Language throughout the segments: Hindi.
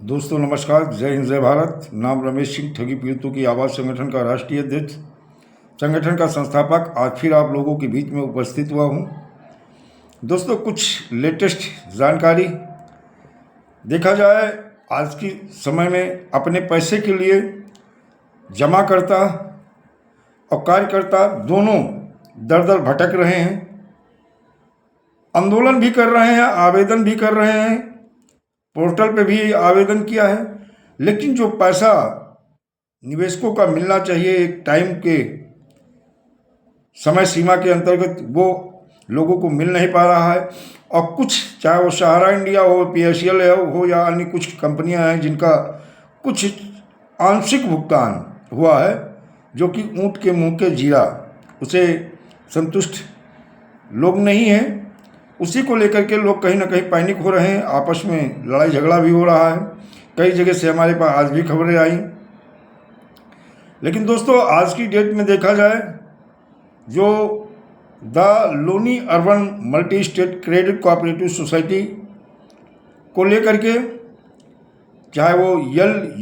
दोस्तों नमस्कार, जय हिंद जय भारत। नाम रमेश सिंह, ठगी पीड़ितों की आवाज़ संगठन का राष्ट्रीय अध्यक्ष, संगठन का संस्थापक, आज फिर आप लोगों के बीच में उपस्थित हुआ हूं। दोस्तों कुछ लेटेस्ट जानकारी देखा जाए, आज की समय में अपने पैसे के लिए जमाकर्ता और कार्यकर्ता दोनों दर दर भटक रहे हैं, आंदोलन भी कर रहे हैं, आवेदन भी कर रहे हैं, पोर्टल पे भी आवेदन किया है, लेकिन जो पैसा निवेशकों का मिलना चाहिए एक टाइम के समय सीमा के अंतर्गत, वो लोगों को मिल नहीं पा रहा है। और कुछ, चाहे वो सहारा इंडिया हो, PSL हो या अन्य कुछ कंपनियां हैं जिनका कुछ आंशिक भुगतान हुआ है, जो कि ऊँट के मुंह के जीरा, उसे संतुष्ट लोग नहीं हैं। उसी को लेकर के लोग कहीं ना कहीं पैनिक हो रहे हैं, आपस में लड़ाई झगड़ा भी हो रहा है। कई जगह से हमारे पास आज भी खबरें आई। लेकिन दोस्तों आज की डेट में देखा जाए, जो the Loni urban multi state credit cooperative society को लेकर के, चाहे वो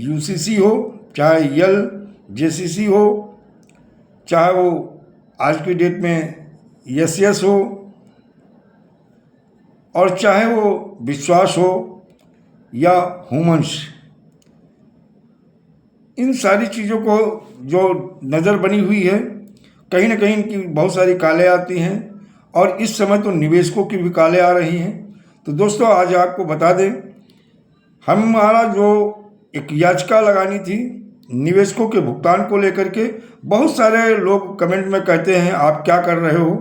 UCC हो, चाहे JCC हो, चाहे वो आज की डेट में SS हो, और चाहे वो विश्वास हो या ह्यूमन्स, इन सारी चीज़ों को जो नज़र बनी हुई है, कहीं ना कहीं इनकी बहुत सारी कालें आती हैं, और इस समय तो निवेशकों की भी कालें आ रही हैं। तो दोस्तों आज आपको बता दें, हमारा जो एक याचिका लगानी थी निवेशकों के भुगतान को लेकर के, बहुत सारे लोग कमेंट में कहते हैं आप क्या कर रहे हो,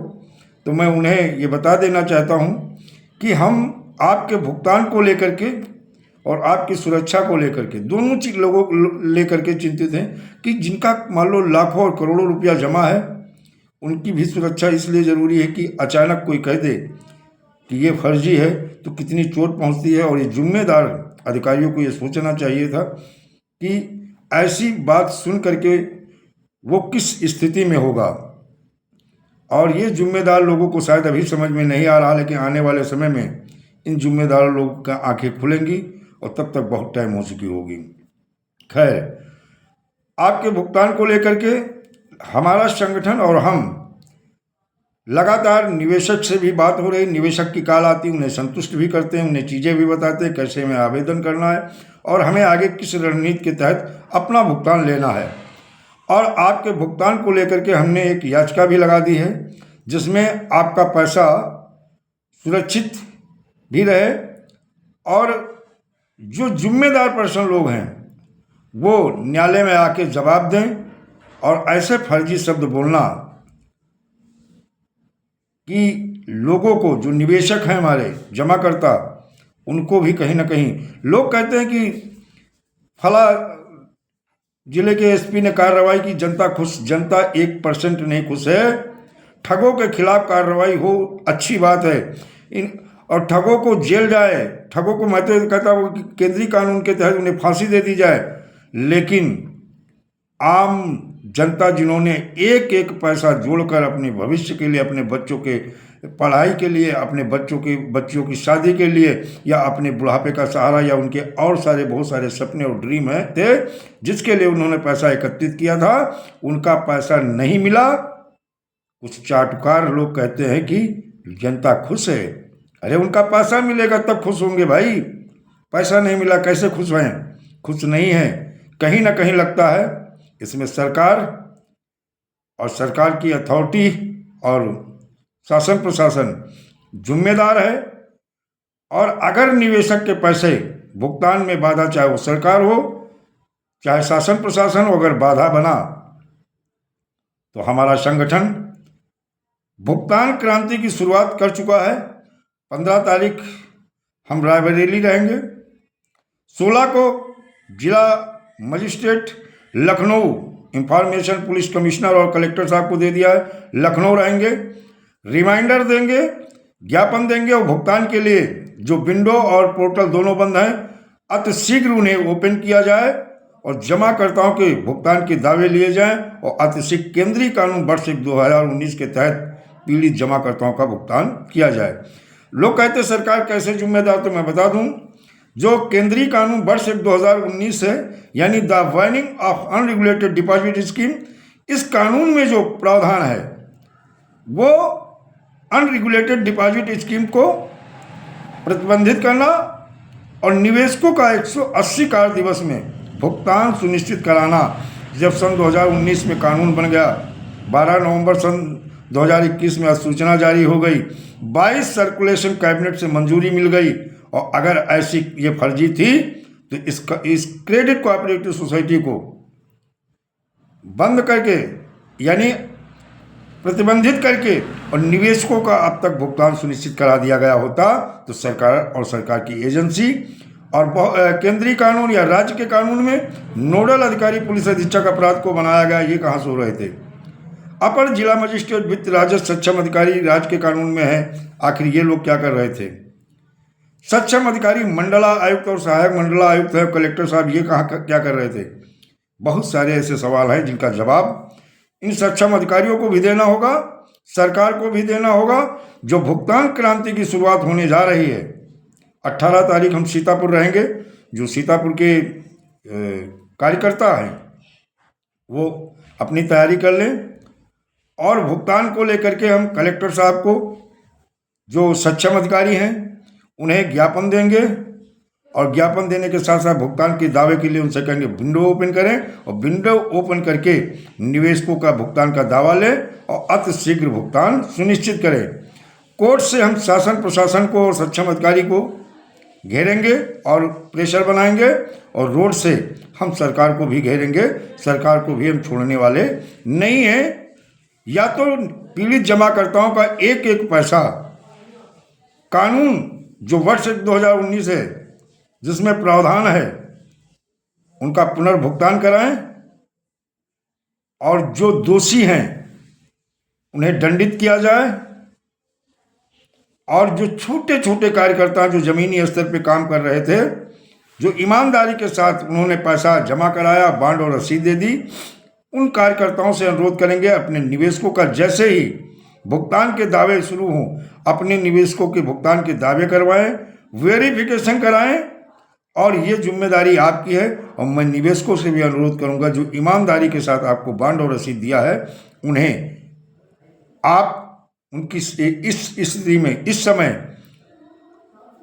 तो मैं उन्हें ये बता देना चाहता हूँ कि हम आपके भुगतान को लेकर के और आपकी सुरक्षा को लेकर के, दोनों चीज लोगों को लेकर के चिंतित हैं कि जिनका मान लो लाखों और करोड़ों रुपया जमा है, उनकी भी सुरक्षा इसलिए ज़रूरी है कि अचानक कोई कह दे कि ये फर्जी है तो कितनी चोट पहुंचती है। और ये जिम्मेदार अधिकारियों को ये सोचना चाहिए था कि ऐसी बात सुन करके वो किस स्थिति में होगा, और ये जिम्मेदार लोगों को शायद अभी समझ में नहीं आ रहा, लेकिन आने वाले समय में इन जिम्मेदार लोगों का आंखें खुलेंगी और तब तक बहुत टाइम हो चुकी होगी। खैर, आपके भुगतान को लेकर के हमारा संगठन और हम लगातार निवेशक से भी बात हो रही, निवेशक की कॉल आती, उन्हें संतुष्ट भी करते हैं, उन्हें चीज़ें भी बताते हैं कैसे हमें आवेदन करना है और हमें आगे किस रणनीति के तहत अपना भुगतान लेना है। और आपके भुगतान को लेकर के हमने एक याचिका भी लगा दी है, जिसमें आपका पैसा सुरक्षित भी रहे और जो जिम्मेदार पर्सन लोग हैं वो न्यायालय में आके जवाब दें। और ऐसे फर्जी शब्द बोलना कि लोगों को, जो निवेशक हैं हमारे जमाकर्ता, उनको भी कहीं ना कहीं लोग कहते हैं कि फला जिले के SP ने कार्रवाई की, जनता खुश, जनता 1% नहीं खुश है। ठगों के खिलाफ कार्रवाई हो, अच्छी बात है, और ठगों को जेल जाए, ठगों को मैं तो कहता हूँ कि केंद्रीय कानून के तहत उन्हें फांसी दे दी जाए। लेकिन आम जनता जिन्होंने एक एक पैसा जोड़कर अपने भविष्य के लिए, अपने बच्चों के पढ़ाई के लिए, अपने बच्चों की शादी के लिए, या अपने बुढ़ापे का सहारा, या उनके और सारे बहुत सारे सपने और ड्रीम हैं थे जिसके लिए उन्होंने पैसा एकत्रित किया था, उनका पैसा नहीं मिला। कुछ चाटुकार लोग कहते हैं कि जनता खुश है। अरे उनका पैसा मिलेगा तब खुश होंगे भाई, पैसा नहीं मिला कैसे खुश हैं? खुश नहीं है। कहीं ना कहीं लगता है इसमें सरकार और सरकार की अथॉरिटी और शासन प्रशासन जिम्मेदार है। और अगर निवेशक के पैसे भुगतान में बाधा, चाहे वो सरकार हो चाहे शासन प्रशासन हो, अगर बाधा बना तो हमारा संगठन भुगतान क्रांति की शुरुआत कर चुका है। 15 तारीख हम रायबरेली रहेंगे, 16 को जिला magistrate Lucknow, information police commissioner और कलेक्टर साहब को दे दिया है, लखनऊ रहेंगे, रिमाइंडर देंगे, ज्ञापन देंगे, और भुगतान के लिए जो विंडो और पोर्टल दोनों बंद हैं, अतिशीघ्र उन्हें ओपन किया जाए और जमाकर्ताओं के भुगतान के दावे लिए जाएं, और अतिशीघ्र केंद्रीय कानून वर्ष 2019 के तहत पीड़ित जमाकर्ताओं का भुगतान किया जाए। लोग कहते सरकार कैसे जिम्मेदार, तो मैं बता दूं, जो केंद्रीय कानून वर्ष 2019 है, यानी the whining of unregulated deposit scheme, इस कानून में जो प्रावधान है वो अनरेगुलेटेड डिपॉजिट स्कीम को प्रतिबंधित करना और निवेशकों का 180 कार्य दिवस में भुगतान सुनिश्चित कराना। जब सन 2019 में कानून बन गया, 12 नवंबर सन 2021 में अधिसूचना जारी हो गई, 22 सर्कुलेशन कैबिनेट से मंजूरी मिल गई, और अगर ऐसी ये फर्जी थी तो इस क्रेडिट कोऑपरेटिव सोसाइटी को बंद करके, यानी प्रतिबंधित करके, और निवेशकों का अब तक भुगतान सुनिश्चित करा दिया गया होता तो सरकार की एजेंसी और केंद्रीय कानून या राज्य के कानून में नोडल अधिकारी पुलिस अधीक्षक अपराध को बनाया गया, ये कहाँ सो रहे थे। अपर जिला मजिस्ट्रेट वित्त राजस्व सक्षम अधिकारी राज्य के कानून में है, आखिर ये लोग क्या कर रहे थे। सक्षम अधिकारी मंडला आयुक्त और सहायक मंडला आयुक्त है, कलेक्टर साहब ये क्या कर रहे थे। बहुत सारे ऐसे सवाल हैं जिनका जवाब इन सक्षम अधिकारियों को भी देना होगा, सरकार को भी देना होगा। जो भुगतान क्रांति की शुरुआत होने जा रही है, 18 तारीख हम सीतापुर रहेंगे। जो सीतापुर के कार्यकर्ता हैं वो अपनी तैयारी कर लें, और भुगतान को लेकर के हम कलेक्टर साहब को, जो सक्षम अधिकारी हैं, उन्हें ज्ञापन देंगे, और ज्ञापन देने के साथ साथ भुगतान के दावे के लिए उनसे कहेंगे विंडो ओपन करें, और विंडो ओपन करके निवेशकों का भुगतान का दावा लें और अति शीघ्र भुगतान सुनिश्चित करें। कोर्ट से हम शासन प्रशासन को और सक्षम अधिकारी को घेरेंगे और प्रेशर बनाएंगे, और रोड से हम सरकार को भी घेरेंगे। सरकार को भी हम छोड़ने वाले नहीं हैं। या तो पीड़ित जमाकर्ताओं का एक एक पैसा कानून जो वर्ष 2019 है जिसमें प्रावधान है उनका पुनर्भुगतान कराएं, और जो दोषी हैं उन्हें दंडित किया जाए, और जो छोटे छोटे कार्यकर्ता जो जमीनी स्तर पे काम कर रहे थे, जो ईमानदारी के साथ उन्होंने पैसा जमा कराया, बांड और रसीद दे दी, उन कार्यकर्ताओं से अनुरोध करेंगे अपने निवेशकों का जैसे ही भुगतान के दावे शुरू हों, अपने निवेशकों के भुगतान के दावे करवाएं, वेरिफिकेशन कराएं, और ये जिम्मेदारी आपकी है। और मैं निवेशकों से भी अनुरोध करूंगा जो ईमानदारी के साथ आपको बांड और रसीद दिया है, उन्हें आप उनकी इस स्थिति में इस समय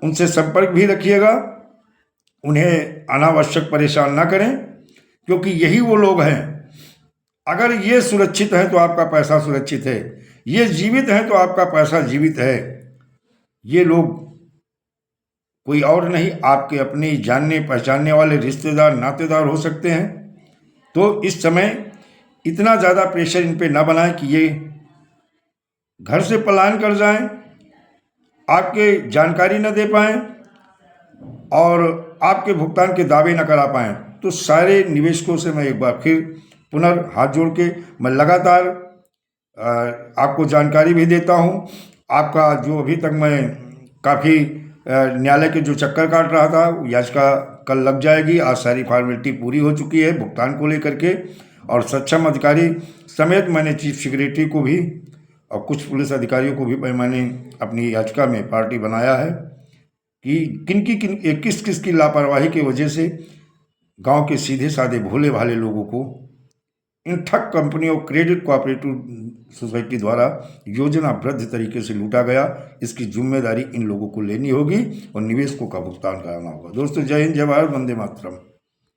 उनसे संपर्क भी रखिएगा, उन्हें अनावश्यक परेशान ना करें, क्योंकि यही वो लोग हैं। अगर ये सुरक्षित हैं तो आपका पैसा सुरक्षित है, ये जीवित हैं तो आपका पैसा जीवित है। ये लोग कोई और नहीं, आपके अपने जानने पहचानने वाले रिश्तेदार नातेदार हो सकते हैं। तो इस समय इतना ज़्यादा प्रेशर इन पे ना बनाएं कि ये घर से पलायन कर जाएं, आपके जानकारी न दे पाएं और आपके भुगतान के दावे न करा पाएं। तो सारे निवेशकों से मैं एक बार फिर हाथ जोड़ के मैं लगातार आपको जानकारी भी देता हूं। आपका जो अभी तक मैं काफ़ी न्यायालय के जो चक्कर काट रहा था, याचिका कल लग जाएगी। आज सारी फॉर्मेलिटी पूरी हो चुकी है भुगतान को लेकर के, और सक्षम अधिकारी समेत मैंने चीफ सेक्रेटरी को भी और कुछ पुलिस अधिकारियों को भी मैंने अपनी याचिका में पार्टी बनाया है कि किस किस की लापरवाही की वजह से गांव के सीधे साधे भोले भाले लोगों को इन ठग कंपनियों क्रेडिट कोऑपरेटिव सोसाइटी द्वारा योजनाबद्ध तरीके से लूटा गया। इसकी जिम्मेदारी इन लोगों को लेनी होगी और निवेशकों का भुगतान कराना होगा। दोस्तों, जय हिंद, जय भारत, वंदे मातरम।